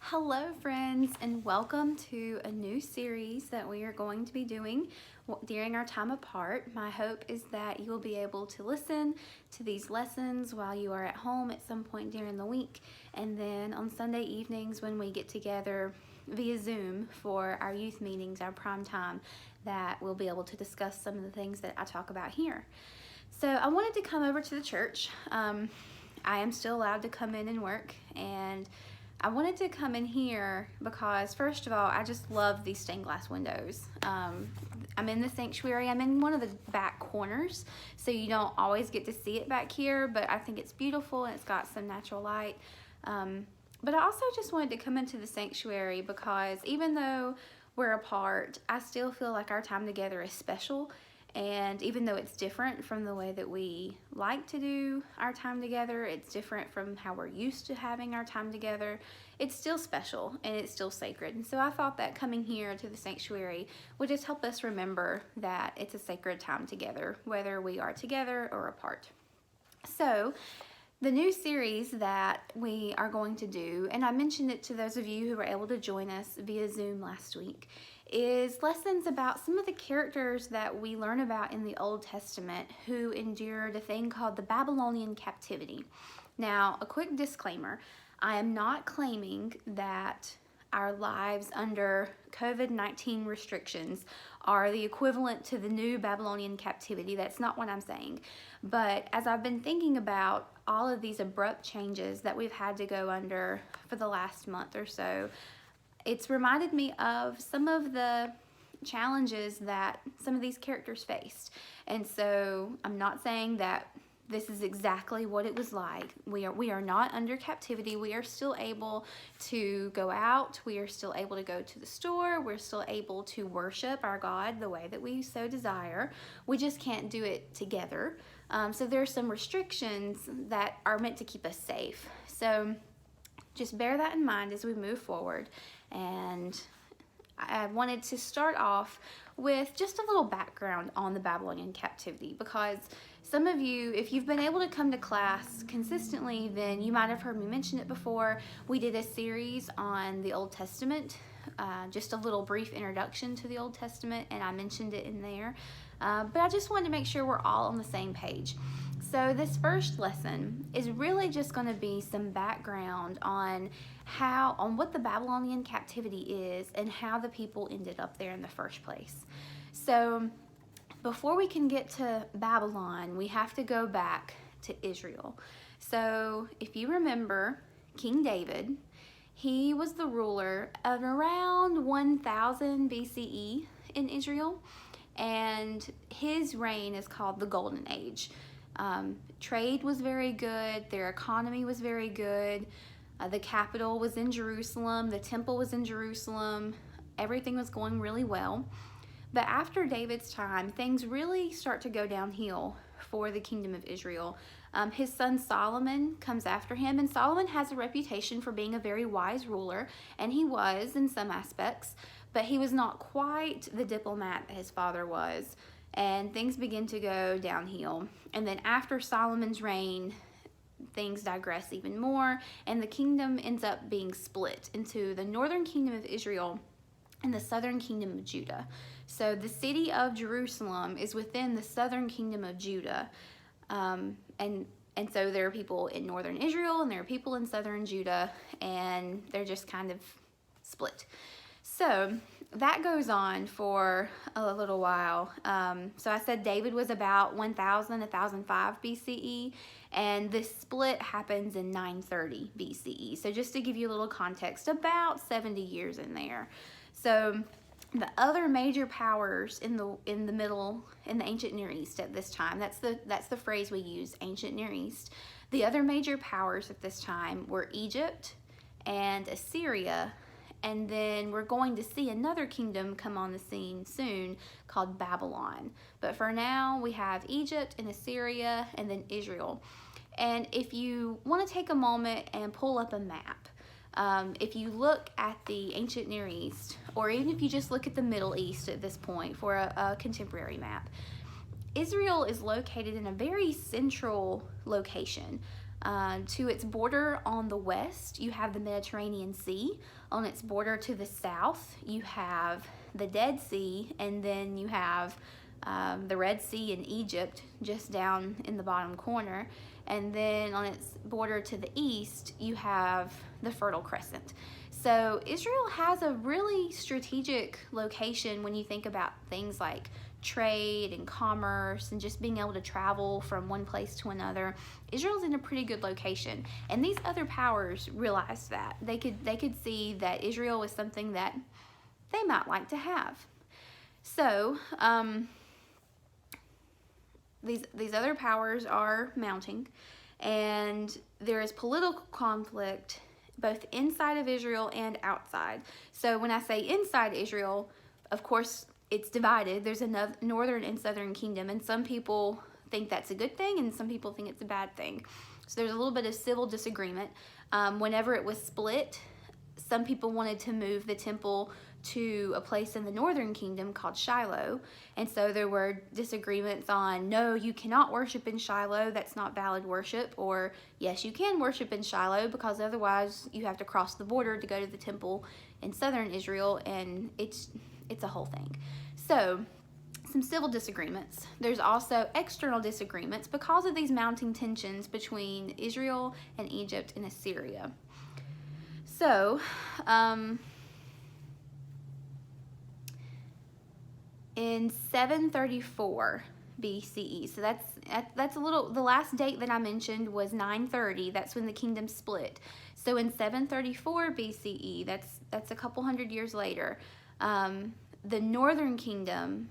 Hello, friends, and welcome to a new series that we are going to be doing during our time apart. My hope is that you will be able to listen to these lessons while you are at home at some point during the week, and then on Sunday evenings when we get together via Zoom for our youth meetings, our prime time, that we'll be able to discuss some of the things that I talk about here. So I wanted to come over to the church. I am still allowed to come in and work, and I wanted to come in here because, first of all, I just love these stained glass windows. I'm in the sanctuary. I'm in one of the back corners, so you don't always get to see it back here, but I think it's beautiful and it's got some natural light. But I also just wanted to come into the sanctuary because even though we're apart, I still feel like our time together is special. And even though it's different from the way that we like to do our time together, it's different from how we're used to having our time together, it's still special and it's still sacred. And so I thought that coming here to the sanctuary would just help us remember that it's a sacred time together, whether we are together or apart. So the new series that we are going to do, and I mentioned it to those of you who were able to join us via Zoom last week, is lessons about some of the characters that we learn about in the Old Testament who endured a thing called the Babylonian Captivity. Now, a quick disclaimer, I am not claiming that our lives under COVID-19 restrictions are the equivalent to the new Babylonian captivity. That's not what I'm saying. But as I've been thinking about all of these abrupt changes that we've had to go under for the last month or so, it's reminded me of some of the challenges that some of these characters faced. And so I'm not saying that this is exactly what it was like. We are not under captivity. We are still able to go out. We are still able to go to the store. We're still able to worship our God the way that we so desire. We just can't do it together. So there are some restrictions that are meant to keep us safe. So just bear that in mind as we move forward. And I wanted to start off with just a little background on the Babylonian captivity, because some of you, if you've been able to come to class consistently, then you might have heard me mention it before. We did a series on the Old Testament, just a little brief introduction to the Old Testament, and I mentioned it in there. But I just wanted to make sure we're all on the same page. So this first lesson is really just going to be some background on what the Babylonian captivity is and how the people ended up there in the first place. So before we can get to Babylon, we have to go back to Israel. So if you remember, King David, he was the ruler of around 1000 BCE in Israel, and his reign is called the Golden Age. Trade was very good, their economy was very good, the capital was in Jerusalem, the temple was in Jerusalem, everything was going really well. But after David's time, things really start to go downhill for the kingdom of Israel. His son Solomon comes after him, and Solomon has a reputation for being a very wise ruler, and he was in some aspects, but he was not quite the diplomat that his father was. And things begin to go downhill. And then after Solomon's reign, things digress even more, and the kingdom ends up being split into the northern kingdom of Israel and the southern kingdom of Judah. So the city of Jerusalem is within the southern kingdom of Judah. And so there are people in northern Israel and there are people in southern Judah, and they're just kind of split. So that goes on for a little while. So I said David was about 1005 BCE, and this split happens in 930 BCE. So just to give you a little context, about 70 years in there. So the other major powers in the ancient Near East at this time, that's the phrase we use, ancient Near East. The other major powers at this time were Egypt and Assyria. And then we're going to see another kingdom come on the scene soon called Babylon. But for now, we have Egypt and Assyria and then Israel. And if you want to take a moment and pull up a map, if you look at the ancient Near East, or even if you just look at the Middle East at this point for a contemporary map, Israel is located in a very central location. To its border on the west, you have the Mediterranean Sea. On its border to the south, you have the Dead Sea, and then you have the Red Sea in Egypt just down in the bottom corner. And then on its border to the east, you have the Fertile Crescent. So Israel has a really strategic location when you think about things like trade and commerce and just being able to travel from one place to another. Israel's in a pretty good location, and these other powers realized that. They could see that Israel was something that they might like to have. So these other powers are mounting, and there is political conflict both inside of Israel and outside. So when I say inside Israel, of course, it's divided. There's a northern and southern kingdom, and some people think that's a good thing, and some people think it's a bad thing. So there's a little bit of civil disagreement. Whenever it was split, some people wanted to move the temple to a place in the northern kingdom called Shiloh, and so there were disagreements on, no, you cannot worship in Shiloh, that's not valid worship, or yes, you can worship in Shiloh because otherwise you have to cross the border to go to the temple in southern Israel, and it's a whole thing. So some civil disagreements. There's also external disagreements because of these mounting tensions between Israel and Egypt and Assyria. So in 734 BCE, so that's a little, the last date that I mentioned was 930. That's when the kingdom split. So in 734 BCE, that's a couple hundred years later, the northern kingdom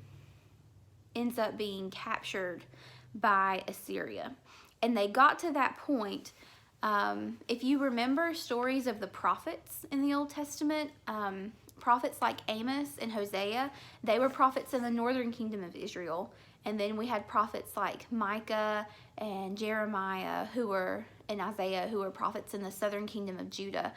ends up being captured by Assyria. And they got to that point. If you remember stories of the prophets in the Old Testament, prophets like Amos and Hosea, they were prophets in the northern kingdom of Israel. And then we had prophets like Micah and Jeremiah and Isaiah, who were prophets in the southern kingdom of Judah.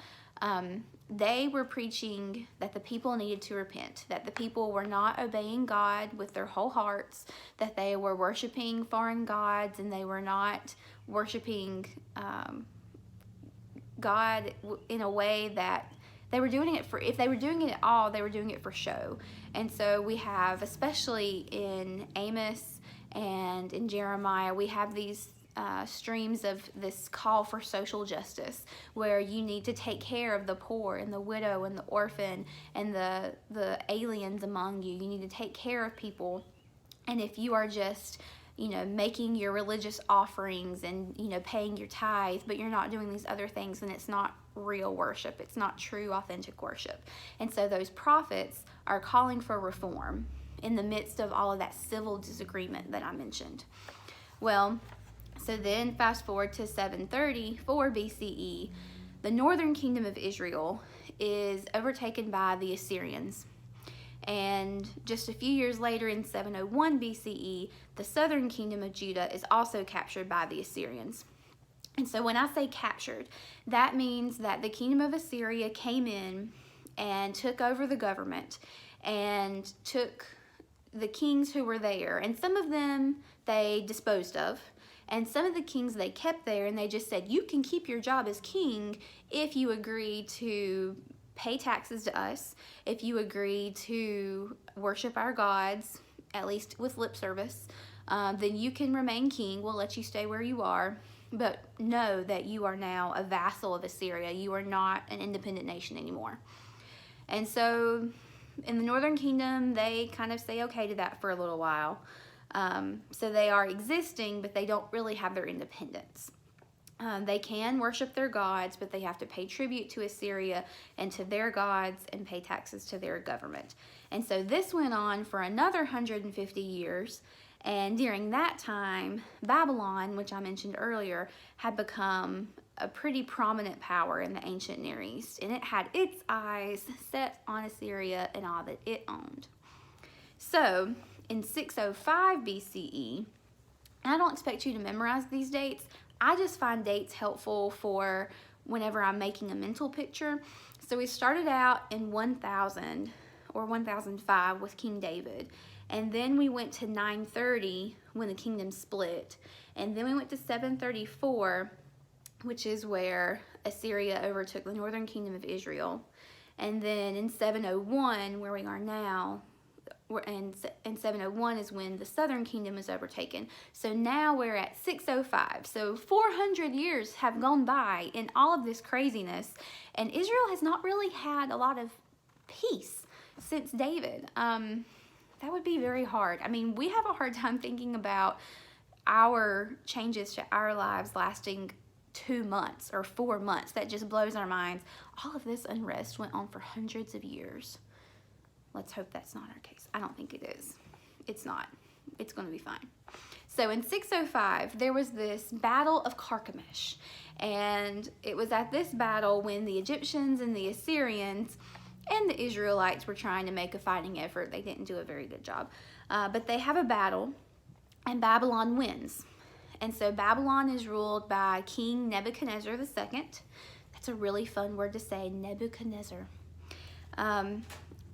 They were preaching that the people needed to repent, that the people were not obeying God with their whole hearts, that they were worshiping foreign gods, and they were not worshiping God in a way that they were doing it for, if they were doing it at all, they were doing it for show. And so we have, especially in Amos and in Jeremiah, we have these streams of this call for social justice, where you need to take care of the poor and the widow and the orphan and the aliens among you. You need to take care of people. And if you are just, making your religious offerings and, paying your tithe, but you're not doing these other things, then it's not real worship. It's not true, authentic worship. And so those prophets are calling for reform in the midst of all of that civil disagreement that I mentioned. Well, so then fast forward to 734 BCE, the northern kingdom of Israel is overtaken by the Assyrians. And just a few years later, in 701 BCE, the southern kingdom of Judah is also captured by the Assyrians. And so when I say captured, that means that the kingdom of Assyria came in and took over the government and took the kings who were there. And some of them they disposed of. And some of the kings they kept there, and they just said, you can keep your job as king if you agree to pay taxes to us, if you agree to worship our gods, at least with lip service, then you can remain king. We'll let you stay where you are. But know that you are now a vassal of Assyria. You are not an independent nation anymore. And so in the northern kingdom, they kind of say okay to that for a little while. So they are existing, but they don't really have their independence. They can worship their gods, but they have to pay tribute to Assyria and to their gods and pay taxes to their government. And so this went on for another 150 years. And during that time, Babylon, which I mentioned earlier, had become a pretty prominent power in the ancient Near East. And it had its eyes set on Assyria and all that it owned. So in 605 BCE, and I don't expect you to memorize these dates, I just find dates helpful for whenever I'm making a mental picture. So we started out in 1000 or 1005 with King David. And then we went to 930 when the kingdom split. And then we went to 734 which is where Assyria overtook the northern kingdom of Israel. And then in 701, where we are now, and 701 is when the southern kingdom is overtaken. So now we're at 605. So 400 years have gone by in all of this craziness, and Israel has not really had a lot of peace since David. That would be very hard. I mean, we have a hard time thinking about our changes to our lives lasting 2 months or 4 months. That just blows our minds. All of this unrest went on for hundreds of years. Let's hope that's not our case. I don't think it is. It's not. It's going to be fine. So in 605, there was this battle of Carchemish. And it was at this battle when the Egyptians and the Assyrians and the Israelites were trying to make a fighting effort. They didn't do a very good job. But they have a battle, and Babylon wins. And so Babylon is ruled by King Nebuchadnezzar II. That's a really fun word to say, Nebuchadnezzar.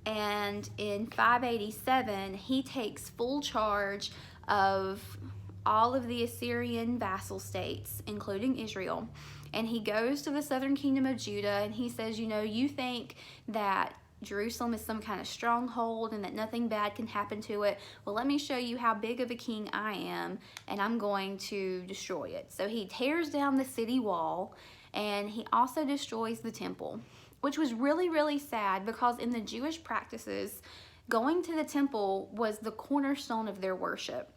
And in 587, he takes full charge of all of the Assyrian vassal states, including Israel. And he goes to the southern kingdom of Judah, and he says, you know, you think that Jerusalem is some kind of stronghold and that nothing bad can happen to it. Well, let me show you how big of a king I am, and I'm going to destroy it. So he tears down the city wall, and he also destroys the temple, which was really, really sad because in the Jewish practices, going to the temple was the cornerstone of their worship.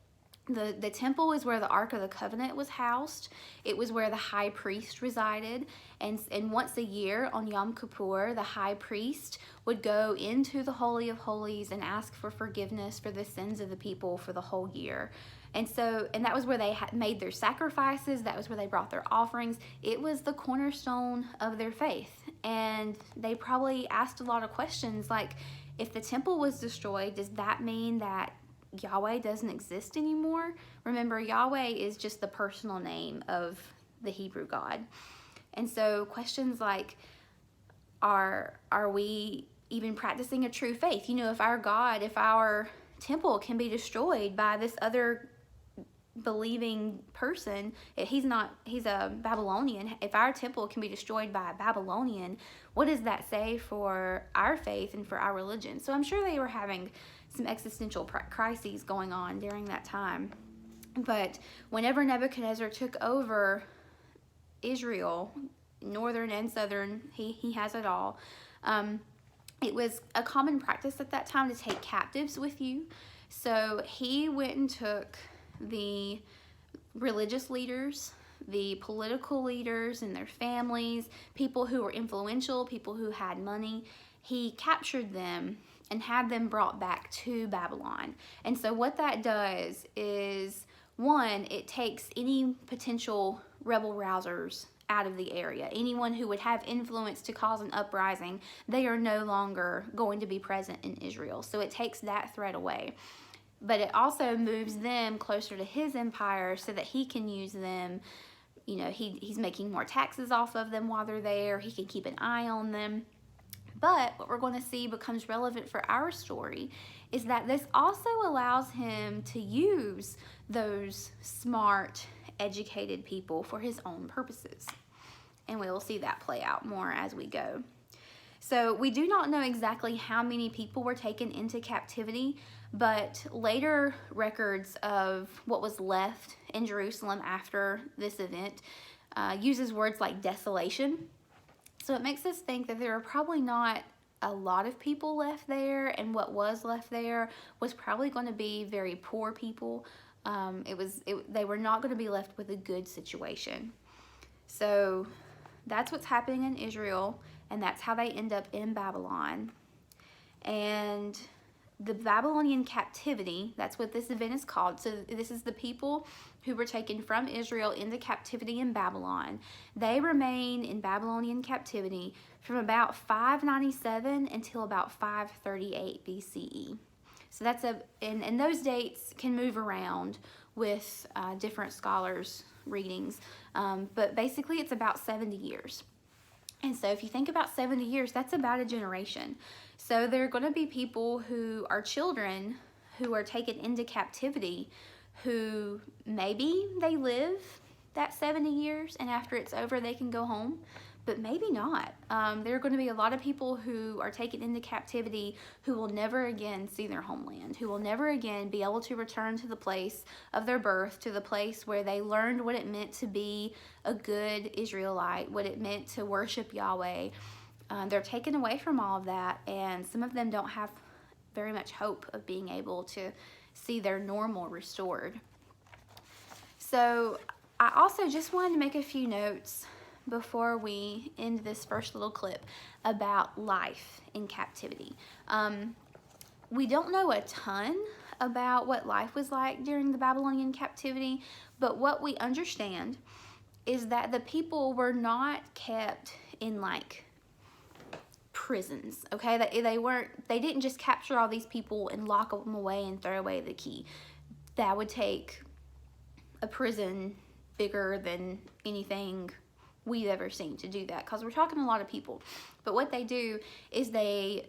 The temple is where the Ark of the Covenant was housed. It was where the high priest resided. And once a year on Yom Kippur, the high priest would go into the Holy of Holies and ask for forgiveness for the sins of the people for the whole year. And that was where they made their sacrifices. That was where they brought their offerings. It was the cornerstone of their faith. And they probably asked a lot of questions like, if the temple was destroyed, does that mean that Yahweh doesn't exist anymore? Remember, Yahweh is just the personal name of the Hebrew God. And so questions like, are we even practicing a true faith? You know, if our temple can be destroyed by this other believing person, he's a Babylonian. If our temple can be destroyed by a Babylonian, what does that say for our faith and for our religion? So I'm sure they were having some existential crises going on during that time. But whenever Nebuchadnezzar took over Israel, northern and southern, he has it all. It was a common practice at that time to take captives with you. So he went and took the religious leaders, the political leaders and their families, people who were influential, people who had money. He captured them and had them brought back to Babylon. And so what that does is, one, it takes any potential rebel rousers out of the area. Anyone who would have influence to cause an uprising, they are no longer going to be present in Israel. So it takes that threat away. But it also moves them closer to his empire so that he can use them. You know, he's making more taxes off of them while they're there. He can keep an eye on them. But what we're going to see becomes relevant for our story is that this also allows him to use those smart, educated people for his own purposes. And we will see that play out more as we go. So we do not know exactly how many people were taken into captivity, but later records of what was left in Jerusalem after this event uses words like desolation. So it makes us think that there are probably not a lot of people left there, and what was left there was probably going to be very poor people. They were not going to be left with a good situation. So that's what's happening in Israel, and that's how they end up in Babylon. And the Babylonian Captivity, that's what this event is called. So this is the people who were taken from Israel into captivity in Babylon. They remain in Babylonian captivity from about 597 until about 538 BCE. So that's and those dates can move around with different scholars' readings, but basically it's about 70 years. And so if you think about 70 years, that's about a generation. So there are going to be people who are children who are taken into captivity who maybe they live that 70 years, and after it's over, they can go home. But maybe not. There are going to be a lot of people who are taken into captivity who will never again see their homeland, who will never again be able to return to the place of their birth, to the place where they learned what it meant to be a good Israelite, what it meant to worship Yahweh. They're taken away from all of that, and some of them don't have very much hope of being able to see their normal restored. So I also just wanted to make a few notes before we end this first little clip about life in captivity. We don't know a ton about what life was like during the Babylonian captivity, but what we understand is that the people were not kept in like prisons, okay? They didn't just capture all these people and lock them away and throw away the key. That would take a prison bigger than anything we've ever seen to do that, because we're talking a lot of people. But what they do is they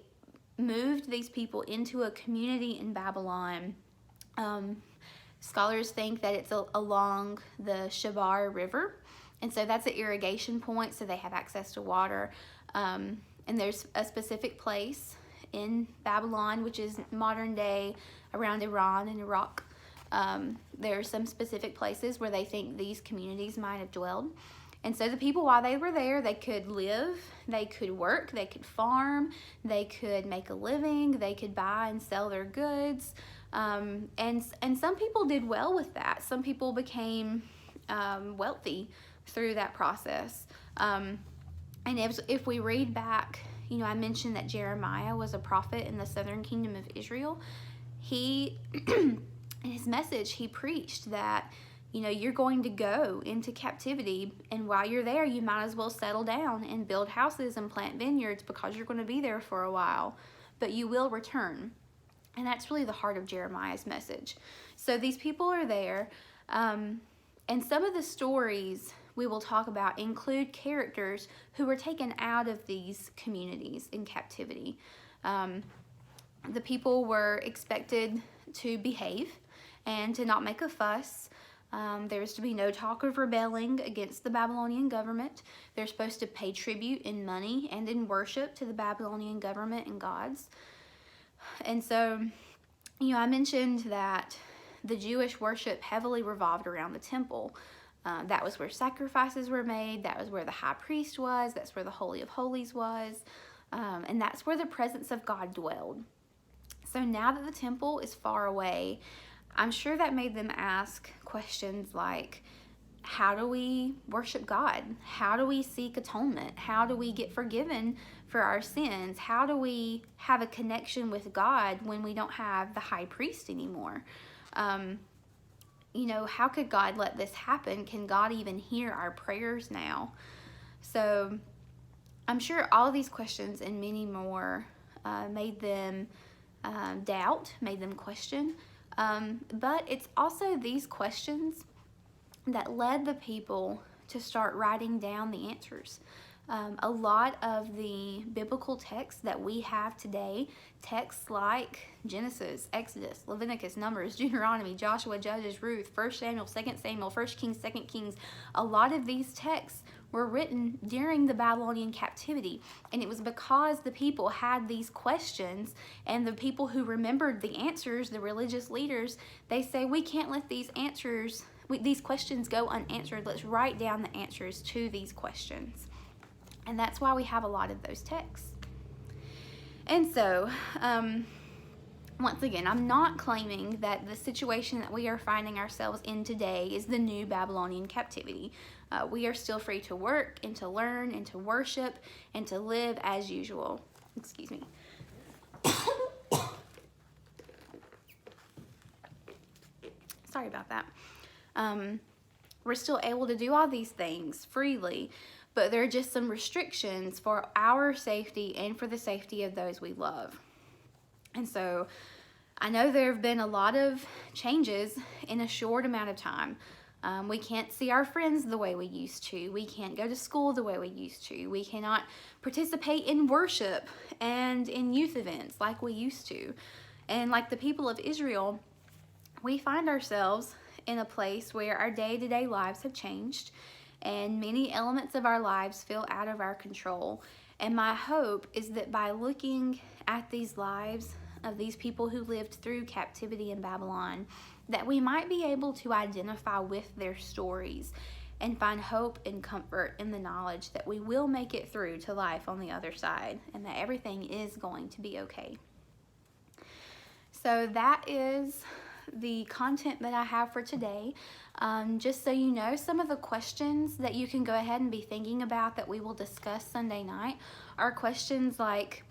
moved these people into a community in Babylon. Scholars think that it's along the Shabar River, and so that's an irrigation point, so they have access to water. And there's a specific place in Babylon, which is modern day around Iran and Iraq. There are some specific places where they think these communities might have dwelled. And so the people, while they were there, they could live, they could work, they could farm, they could make a living, they could buy and sell their goods. And some people did well with that. Some people became wealthy through that process. And if we read back, I mentioned that Jeremiah was a prophet in the southern kingdom of Israel. In his message, he preached that you're going to go into captivity, and while you're there, you might as well settle down and build houses and plant vineyards, because you're going to be there for a while, but you will return. And that's really the heart of Jeremiah's message. So these people are there, and some of the stories we will talk about include characters who were taken out of these communities in captivity. The people were expected to behave and to not make a fuss. There's to be no talk of rebelling against the Babylonian government. They're supposed to pay tribute in money and in worship to the Babylonian government and gods. And so, I mentioned that the Jewish worship heavily revolved around the temple. That was where sacrifices were made. That was where the high priest was. That's where the Holy of Holies was. And that's where the presence of God dwelled. So now that the temple is far away, I'm sure that made them ask questions like, how do we worship God? How do we seek atonement? How do we get forgiven for our sins? How do we have a connection with God when we don't have the high priest anymore? How could God let this happen? Can God even hear our prayers now? So I'm sure all of these questions and many more made them doubt, made them question. But it's also these questions that led the people to start writing down the answers. A lot of the biblical texts that we have today, texts like Genesis, Exodus, Leviticus, Numbers, Deuteronomy, Joshua, Judges, Ruth, 1 Samuel, 2 Samuel, 1 Kings, 2 Kings, a lot of these texts were written during the Babylonian captivity. And it was because the people had these questions, and the people who remembered the answers, the religious leaders, they say, we can't let these questions go unanswered. Let's write down the answers to these questions. And that's why we have a lot of those texts. And so, once again, I'm not claiming that the situation that we are finding ourselves in today is the new Babylonian captivity. We are still free to work and to learn and to worship and to live as usual. Excuse me. Sorry about that. We're still able to do all these things freely, but there are just some restrictions for our safety and for the safety of those we love. And so I know there have been a lot of changes in a short amount of time. We can't see our friends the way we used to. We can't go to school the way we used to. We cannot participate in worship and in youth events like we used to. And like the people of Israel, we find ourselves in a place where our day-to-day lives have changed and many elements of our lives feel out of our control. And my hope is that by looking at these lives of these people who lived through captivity in Babylon, that we might be able to identify with their stories and find hope and comfort in the knowledge that we will make it through to life on the other side and that everything is going to be okay. So that is the content that I have for today. Just so you know, some of the questions that you can go ahead and be thinking about that we will discuss Sunday night are questions like,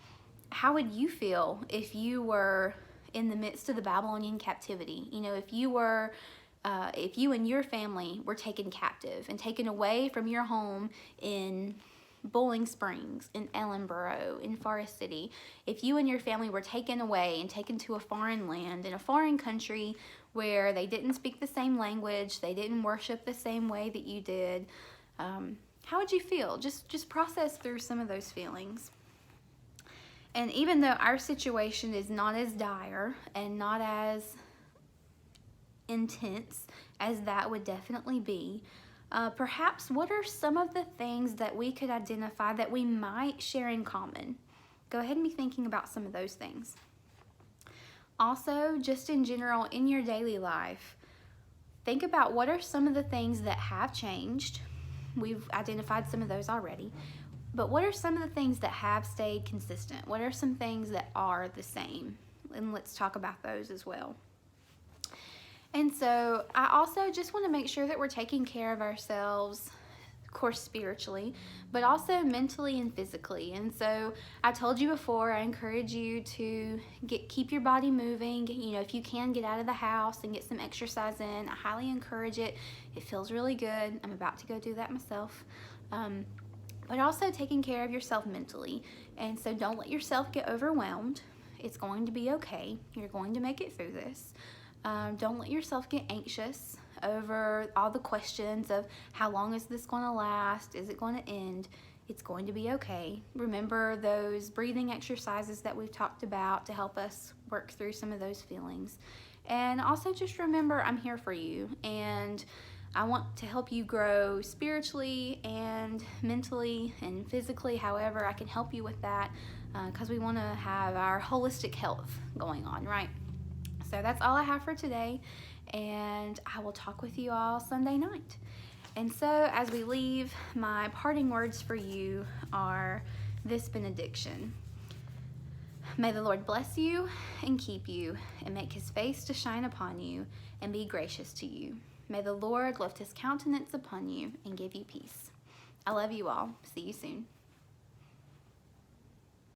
how would you feel if you were in the midst of the Babylonian captivity? You know, if you and your family were taken captive and taken away from your home in Bowling Springs, in Ellenboro, in Forest City, if you and your family were taken away and taken to a foreign land, in a foreign country where they didn't speak the same language, they didn't worship the same way that you did, how would you feel? Just process through some of those feelings. And even though our situation is not as dire and not as intense as that would definitely be, perhaps what are some of the things that we could identify that we might share in common? Go ahead and be thinking about some of those things. Also, just in general, in your daily life, think about what are some of the things that have changed. We've identified some of those already. But what are some of the things that have stayed consistent? What are some things that are the same? And let's talk about those as well. And so I also just want to make sure that we're taking care of ourselves, of course, spiritually, but also mentally and physically. And so I told you before, I encourage you to keep your body moving. You know, if you can, get out of the house and get some exercise in. I highly encourage it. It feels really good. I'm about to go do that myself. But also taking care of yourself mentally. And so don't let yourself get overwhelmed. It's going to be okay. You're going to make it through this. Don't let yourself get anxious over all the questions of how long is this going to last? Is it going to end? It's going to be okay. Remember those breathing exercises that we've talked about to help us work through some of those feelings. And also just remember, I'm here for you. And I want to help you grow spiritually and mentally and physically, however I can help you with that, because we want to have our holistic health going on, right? So that's all I have for today, and I will talk with you all Sunday night. And so as we leave, my parting words for you are this benediction. May the Lord bless you and keep you and make his face to shine upon you and be gracious to you. May the Lord lift his countenance upon you and give you peace. I love you all. See you soon.